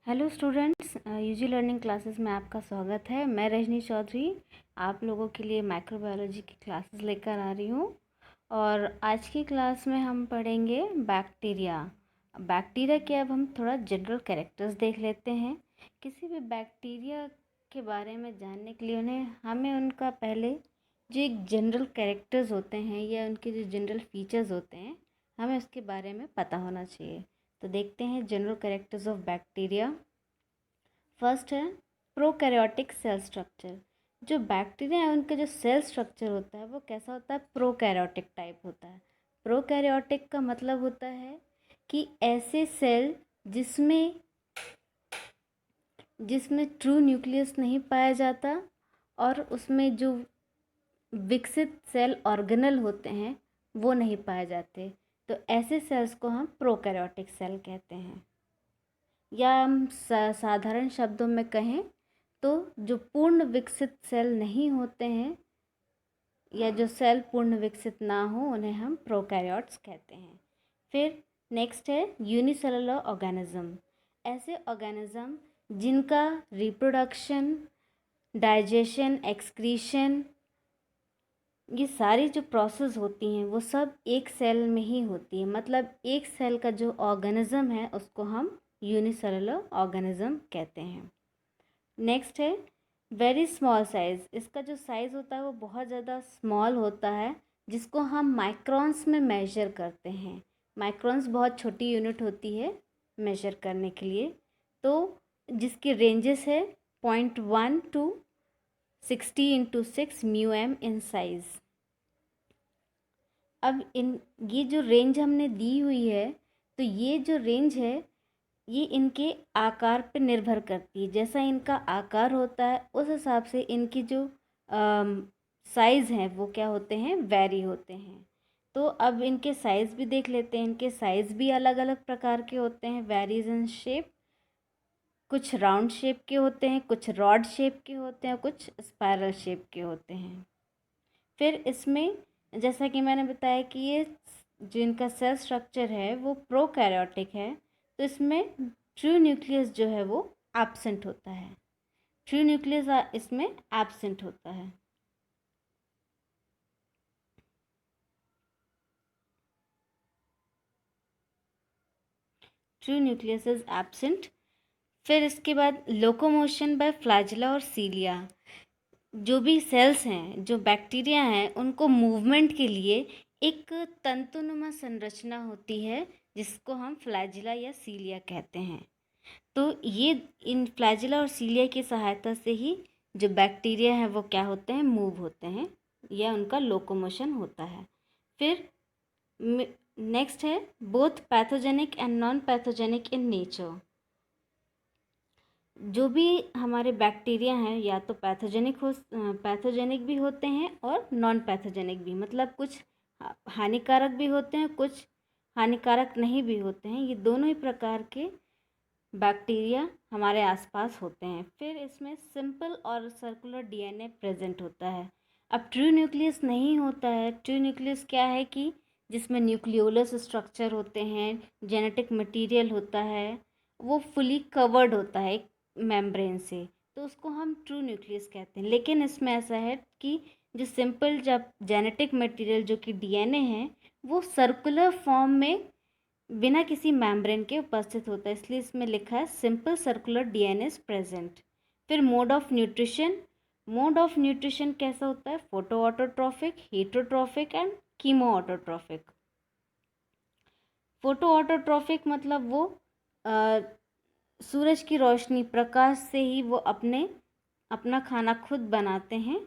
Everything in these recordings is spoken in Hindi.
Hello students, UG learning classes में आपका स्वागत है। मैं रजनी चौधरी आप लोगों के लिए माइक्रोबायोलॉजी की क्लासेस लेकर आ रही हूँ। और आज की क्लास में हम पढ़ेंगे बैक्टीरिया। बैक्टीरिया के अब हम थोड़ा जनरल कैरेक्टर्स देख लेते हैं। किसी भी बैक्टीरिया के बारे में जानने के लिए हमें उनका पहले जो एक जनरल कैरेक्टर्स होते हैं या उनके जो जनरल फीचर्स होते हैं हमें उसके बारे में पता होना चाहिए। तो देखते हैं general characters of bacteria. First है प्रोकैरियोटिक सेल स्ट्रक्चर। जो बैक्टीरिया है उनका जो सेल स्ट्रक्चर होता है वो कैसा होता है? प्रोकैरियोटिक टाइप होता है। प्रोकैरियोटिक का मतलब होता है कि ऐसे सेल जिसमें जिसमें ट्रू न्यूक्लियस नहीं पाया जाता और उसमें जो विकसित सेल ऑर्गेनल होते हैं वो नहीं पाए जाते, तो ऐसे सेल्स को हम प्रोकैरियोटिक सेल कहते हैं। या हम साधारण शब्दों में कहें तो जो पूर्ण विकसित सेल नहीं होते हैं या जो सेल पूर्ण विकसित ना हो उन्हें हम प्रोकैरियोट्स कहते हैं। फिर नेक्स्ट है यूनिसेलुलर ऑर्गेनिज्म। ऐसे ऑर्गेनिज्म जिनका रिप्रोडक्शन, डाइजेशन, एक्सक्रीशन, ये सारी जो प्रोसेस होती हैं वो सब एक सेल में ही होती है। मतलब एक सेल का जो ऑर्गेनिज्म है उसको हम यूनिसेलुलर ऑर्गेनिज्म कहते हैं। नेक्स्ट है वेरी स्मॉल साइज़। इसका जो साइज़ होता है वो बहुत ज़्यादा स्मॉल होता है, जिसको हम माइक्रॉन्स में मेजर करते हैं। माइक्रॉन्स बहुत छोटी यूनिट होती है मेजर करने के लिए, तो जिसकी रेंजेस है 0.1 to 60 × 6 μm इन साइज़। अब ये जो रेंज हमने दी हुई है, तो ये जो रेंज है ये इनके आकार पे निर्भर करती है। जैसा इनका आकार होता है उस हिसाब से इनकी जो साइज़ हैं वो क्या होते हैं? वैरी होते हैं। तो अब इनके साइज़ भी देख लेते हैं। इनके साइज़ भी अलग अलग प्रकार के होते हैं, वेरीज इन शेप। कुछ राउंड शेप के होते हैं, कुछ रॉड शेप के होते हैं, कुछ स्पायरल शेप के होते हैं। फिर इसमें जैसा कि मैंने बताया कि ये जो इनका सेल स्ट्रक्चर है वो प्रोकैरियोटिक है, तो इसमें ट्रू न्यूक्लियस जो है वो एब्सेंट होता है। ट्रू न्यूक्लियस इसमें एब्सेंट होता है। True nucleus is absent. फिर इसके बाद लोकोमोशन बाय फ्लैजिला और सीलिया। जो भी सेल्स हैं, जो बैक्टीरिया हैं, उनको मूवमेंट के लिए एक तंतुनुमा संरचना होती है जिसको हम फ्लैजिला या सीलिया कहते हैं। तो ये इन फ्लैजिला और सीलिया की सहायता से ही जो बैक्टीरिया हैं वो क्या होते हैं? मूव होते हैं या उनका लोकोमोशन होता है। फिर नेक्स्ट है both pathogenic and non pathogenic in nature. जो भी हमारे बैक्टीरिया हैं या तो पैथोजेनिक भी होते हैं और नॉन पैथोजेनिक भी। मतलब कुछ हानिकारक भी होते हैं, कुछ हानिकारक नहीं भी होते हैं। ये दोनों ही प्रकार के बैक्टीरिया हमारे आसपास होते हैं। फिर इसमें सिंपल और सर्कुलर डीएनए प्रेजेंट होता है। अब ट्रू न्यूक्लियस नहीं होता है। ट्रू न्यूक्लियस क्या है कि जिसमें न्यूक्लियोलस स्ट्रक्चर होते हैं, जेनेटिक मटेरियल होता है, वो फुली कवर्ड होता है एक मेम्ब्रेन से, तो उसको हम ट्रू न्यूक्लियस कहते हैं। लेकिन इसमें ऐसा है कि जो सिंपल जब जेनेटिक मटेरियल जो कि डीएनए है वो सर्कुलर फॉर्म में बिना किसी मेम्ब्रेन के उपस्थित होता है, इसलिए इसमें लिखा है simple circular DNA is present. फिर mode of nutrition. Mode of nutrition कैसा होता है? Photoautotrophic, heterotrophic and chemoautotrophic. Photoautotrophic मतलब वो सूरज की रोशनी, प्रकाश से ही वो अपना खाना खुद बनाते हैं।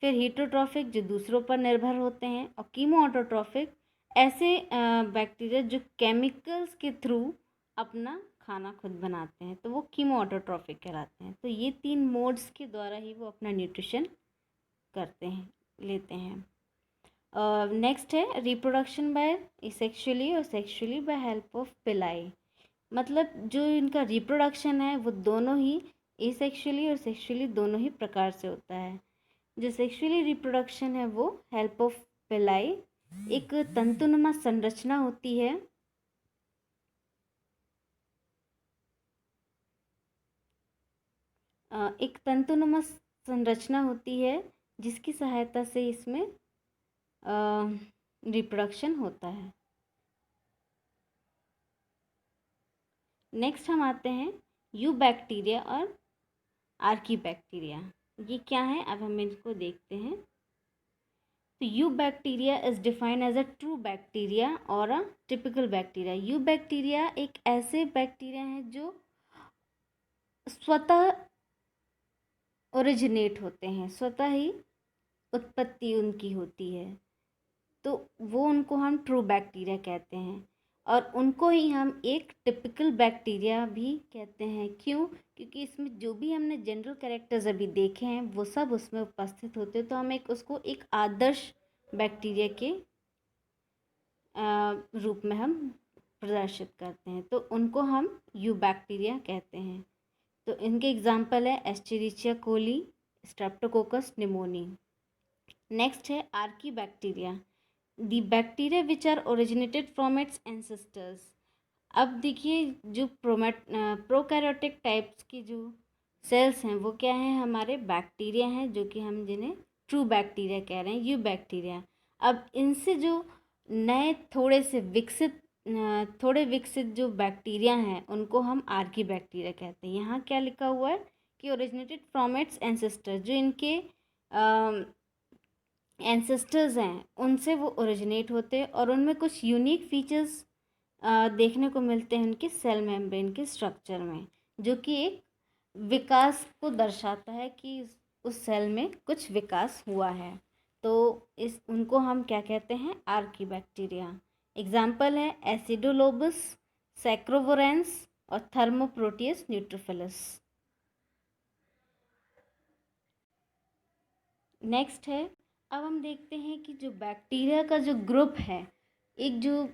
फिर हीटोट्रॉफिक जो दूसरों पर निर्भर होते हैं। और कीमो ऑटोट्रॉफिक ऐसे बैक्टीरिया जो केमिकल्स के थ्रू अपना खाना खुद बनाते हैं, तो वो कीमो ऑटोट्रॉफिक कहलाते हैं। तो ये 3 मोड्स के द्वारा ही वो अपना न्यूट्रिशन करते हैं, लेते हैं। नेक्स्ट है रिप्रोडक्शन बाय सेक्सुअली और सेक्सुअली बाय हेल्प ऑफ पिलाई। मतलब जो इनका रिप्रोडक्शन है वो दोनों ही एसेक्सुअली और सेक्सुअली दोनों ही प्रकार से होता है। जो सेक्सुअली रिप्रोडक्शन है वो हेल्प ऑफ पिलाई, एक तंतुनुमा संरचना होती है एक तंतुनुमा संरचना होती है जिसकी सहायता से इसमें रिप्रोडक्शन होता है। नेक्स्ट हम आते हैं यू बैक्टीरिया और आर्की बैक्टीरिया। ये क्या है, अब हम इनको देखते हैं। तो eubacteria is defined as a true bacteria और a typical bacteria. Eubacteria एक ऐसे बैक्टीरिया हैं जो स्वतः ओरिजिनेट होते हैं, स्वतः ही उत्पत्ति उनकी होती है, तो वो उनको हम ट्रू बैक्टीरिया कहते हैं। और उनको ही हम एक टिपिकल बैक्टीरिया भी कहते हैं। क्यों? क्योंकि इसमें जो भी हमने जनरल कैरेक्टर्स अभी देखे हैं वो सब उसमें उपस्थित होते हैं, तो हम उसको एक आदर्श बैक्टीरिया के रूप में हम प्रदर्शित करते हैं, तो उनको हम यू बैक्टीरिया कहते हैं। तो इनके एग्जाम्पल है Escherichia coli, Streptococcus pneumoniae. Next है archaebacteria, the bacteria which are originated from its ancestors. अब देखिए जो प्रोकैरियोटिक टाइप्स की जो सेल्स हैं वो क्या हैं, हमारे बैक्टीरिया हैं, जो कि हम जिन्हें ट्रू बैक्टीरिया कह रहे हैं, यू बैक्टीरिया। अब इनसे जो नए थोड़े विकसित जो बैक्टीरिया हैं उनको हम आर्की बैक्टीरिया कहते हैं। यहाँ क्या लिखा हुआ है कि ओरिजिनेटेड फ्रॉम इट्स एंसेस्टर, जो इनके एंसेस्टर्स हैं उनसे वो ओरिजिनेट होते हैं और उनमें कुछ यूनिक फीचर्स देखने को मिलते हैं उनके सेल मेम्ब्रेन के स्ट्रक्चर में, जो कि एक विकास को दर्शाता है कि उस सेल में कुछ विकास हुआ है। तो उनको हम क्या कहते हैं, आर्की बैक्टीरिया। एग्जाम्पल है एसिडोलोबस, सैक्रोवोरेंस और थर्मोप्रोटियस न्यूट्रोफिलस। नेक्स्ट है, अब हम देखते हैं कि जो बैक्टीरिया का जो ग्रुप है, एक जो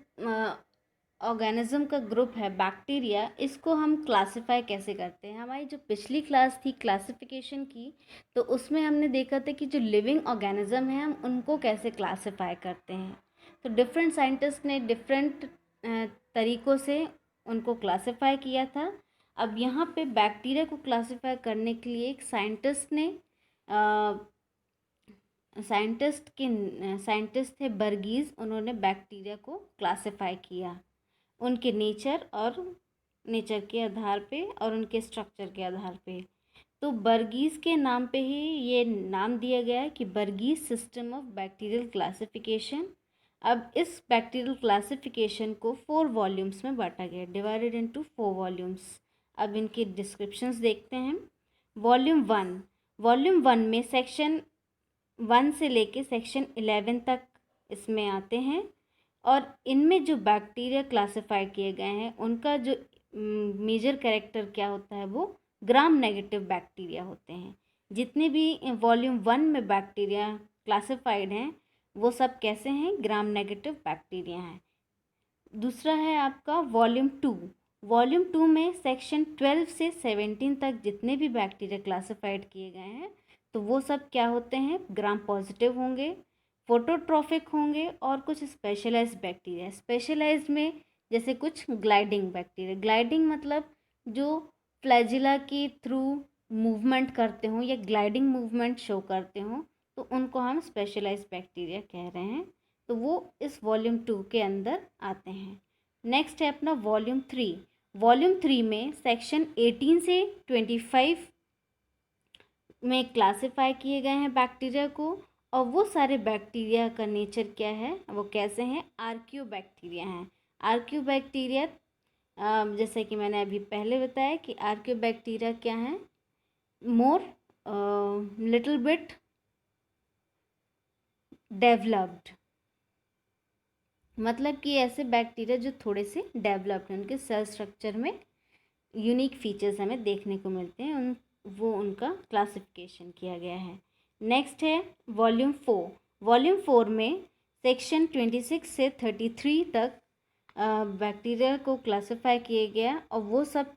ऑर्गेनिज्म का ग्रुप है बैक्टीरिया, इसको हम क्लासिफाई कैसे करते हैं। हमारी जो पिछली क्लास थी क्लासिफिकेशन की, तो उसमें हमने देखा था कि जो लिविंग ऑर्गेनिज्म है हम उनको कैसे क्लासिफाई करते हैं। तो डिफरेंट साइंटिस्ट ने डिफरेंट तरीक़ों से उनको क्लासिफाई किया था। अब यहाँ पे बैक्टीरिया को क्लासिफाई करने के लिए एक साइंटिस्ट थे बर्गीज, उन्होंने बैक्टीरिया को क्लासिफाई किया उनके नेचर के आधार पे और उनके स्ट्रक्चर के आधार पे। तो बर्गीज के नाम पे ही ये नाम दिया गया है कि बर्गीज सिस्टम ऑफ बैक्टीरियल क्लासिफिकेशन। अब इस बैक्टीरियल क्लासिफिकेशन को 4 वॉल्यूम्स में बांटा गया, डिवाइडेड इनटू 4 वॉल्यूम्स। अब इनके डिस्क्रिप्शंस देखते हैं। वॉल्यूम 1 में सेक्शन 1 से लेके सेक्शन 11 तक इसमें आते हैं, और इनमें जो बैक्टीरिया क्लासिफाई किए गए हैं उनका जो मेजर कैरेक्टर क्या होता है, वो ग्राम नेगेटिव बैक्टीरिया होते हैं। जितने भी वॉल्यूम 1 में बैक्टीरिया क्लासिफाइड हैं वो सब कैसे हैं, ग्राम नेगेटिव बैक्टीरिया हैं। दूसरा है आपका वॉल्यूम 2 में सेक्शन 12 से 17 तक जितने भी बैक्टीरिया क्लासिफाइड किए गए हैं तो वो सब क्या होते हैं, ग्राम पॉजिटिव होंगे, फोटोट्रॉफिक होंगे और कुछ स्पेशलाइज्ड बैक्टीरिया। स्पेशलाइज्ड में जैसे कुछ ग्लाइडिंग बैक्टीरिया, ग्लाइडिंग मतलब जो फ्लैजिला के थ्रू मूवमेंट करते हों या ग्लाइडिंग मूवमेंट शो करते हों, तो उनको हम स्पेशलाइज्ड बैक्टीरिया कह रहे हैं। तो वो इस वॉल्यूम 2 के अंदर आते हैं। नेक्स्ट है अपना वॉल्यूम 3 में सेक्शन 18 से 25 में क्लासिफाई किए गए हैं बैक्टीरिया को, और वो सारे बैक्टीरिया का नेचर क्या है, वो कैसे हैं, आर्कियो बैक्टीरिया हैं। आर्कियो बैक्टीरिया जैसे कि मैंने अभी पहले बताया कि आर्कियो बैक्टीरिया क्या है, मोर लिटिल बिट डेवलप्ड, मतलब कि ऐसे बैक्टीरिया जो थोड़े से डेवलप्ड हैं, उनके सेल स्ट्रक्चर में यूनिक फीचर्स हमें देखने को मिलते हैं, वो उनका क्लासिफिकेशन किया गया है। नेक्स्ट है वॉल्यूम 4 में सेक्शन 26 से 33 तक बैक्टीरिया को क्लासिफाई किए गया, और वो सब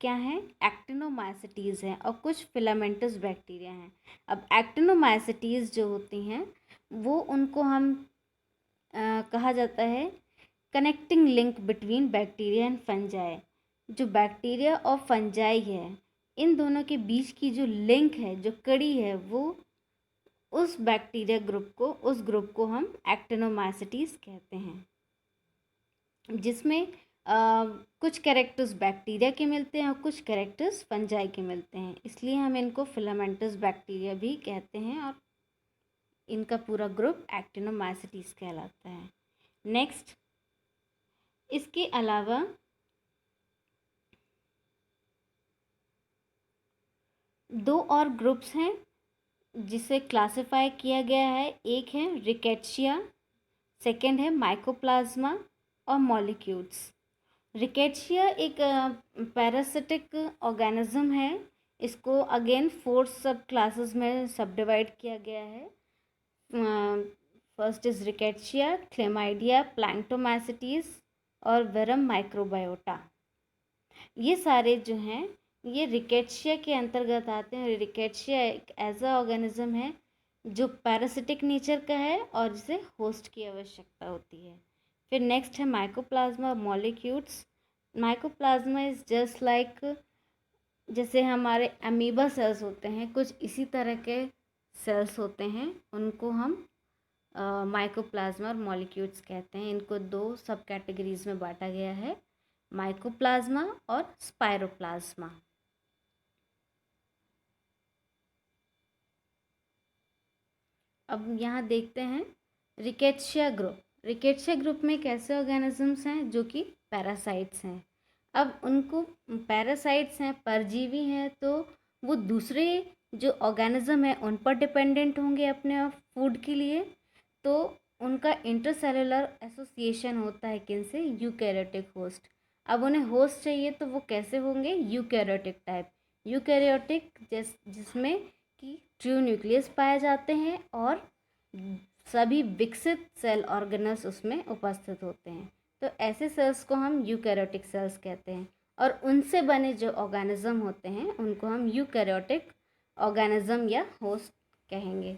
क्या हैं, एक्टिनोमाइसिटीज़ हैं और कुछ फिलामेंटस बैक्टीरिया हैं। अब एक्टिनोमाइसिटीज़ जो होती हैं वो उनको हम कहा जाता है connecting link between bacteria and fungi. जो बैक्टीरिया और फंजाई है इन दोनों के बीच की जो लिंक है, जो कड़ी है, वो उस बैक्टीरिया ग्रुप को, उस ग्रुप को हम एक्टिनोमाइसिटीज कहते हैं, जिसमें कुछ कैरेक्टर्स बैक्टीरिया के मिलते हैं और कुछ कैरेक्टर्स फंजाई के मिलते हैं, इसलिए हम इनको फिलामेंटस बैक्टीरिया भी कहते हैं और इनका पूरा ग्रुप एक्टिनोमाइसिटीज कहलाता है। नेक्स्ट, इसके अलावा दो और ग्रुप्स हैं जिसे क्लासिफाई किया गया है। एक है रिकेट्शिया, सेकेंड है माइकोप्लाज्मा और मॉलिक्यूल्स। रिकेट्शिया एक पैरासिटिक ऑर्गेनिज्म है। इसको अगेन 4 सब क्लासेस में सब डिवाइड किया गया है। फर्स्ट इज रिकेट्शिया, क्लेमाइडिया, प्लैंक्टोमाइसिटीज और वेरम माइक्रोबायोटा। ये सारे जो हैं ये रिकेट्शिया के अंतर्गत आते हैं। रिकेट्शिया एक ऐसा ऑर्गेनिज्म है जो पैरासिटिक नेचर का है और जिसे होस्ट की आवश्यकता होती है। फिर नेक्स्ट है mycoplasma molecules. Mycoplasma is just like, जैसे हमारे अमीबा सेल्स होते हैं, कुछ इसी तरह के सेल्स होते हैं, उनको हम माइकोप्लाज्मा और मॉलिक्यूल्स कहते हैं। इनको 2 सब कैटेगरीज में बांटा गया है, माइकोप्लाज्मा और स्पायरोप्लाज्मा। अब यहाँ देखते हैं रिकेट्शिया ग्रुप। रिकेट्शिया ग्रुप में कैसे ऑर्गेनिजम्स हैं जो कि पैरासाइट्स हैं। अब उनको पैरासाइट्स हैं, परजीवी हैं, तो वो दूसरे जो ऑर्गेनिज्म है उन पर डिपेंडेंट होंगे अपने फूड के लिए, तो उनका इंटरसेलुलर एसोसिएशन होता है किनसे, यूकैरियोटिक होस्ट। अब उन्हें होस्ट चाहिए तो वो कैसे होंगे, यूकैरियोटिक टाइप। यूकैरियोटिक जिसमें कि ट्रू न्यूक्लियस पाए जाते हैं और सभी विकसित सेल ऑर्गेनल्स उसमें उपस्थित होते हैं। तो ऐसे सेल्स को हम यूकैरियोटिक सेल्स कहते हैं और उनसे बने जो ऑर्गेनिज्म होते हैं उनको हम यूकैरियोटिक ऑर्गेनिज्म या होस्ट कहेंगे।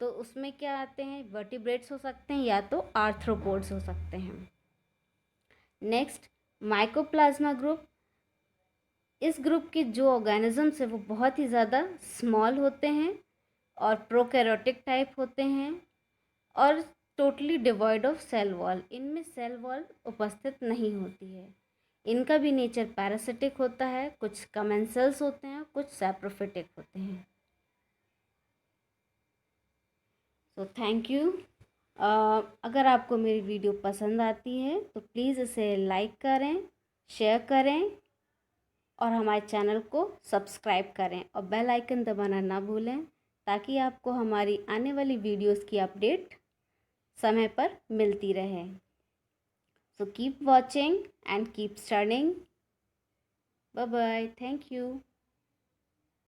तो उसमें क्या आते हैं, वर्टिब्रेट्स हो सकते हैं या तो आर्थ्रोपोड्स हो सकते हैं। Next, mycoplasma group. इस ग्रुप के जो ऑर्गेनिजम्स हैं वो बहुत ही ज़्यादा स्मॉल होते हैं और प्रोकैरियोटिक टाइप होते हैं और totally devoid of cell wall. इनमें सेल वॉल उपस्थित नहीं होती है। इनका भी नेचर पैरासिटिक होता है, कुछ कमेंसल्स होते हैं, कुछ सैप्रोफिटिक होते हैं। So thank you. अगर आपको मेरी वीडियो पसंद आती है तो प्लीज़ इसे लाइक करें, शेयर करें और हमारे चैनल को सब्सक्राइब करें और बेल आइकन दबाना ना भूलें ताकि आपको हमारी आने वाली वीडियोस की अपडेट समय पर मिलती रहे। So keep watching and keep studying. Bye bye, thank you.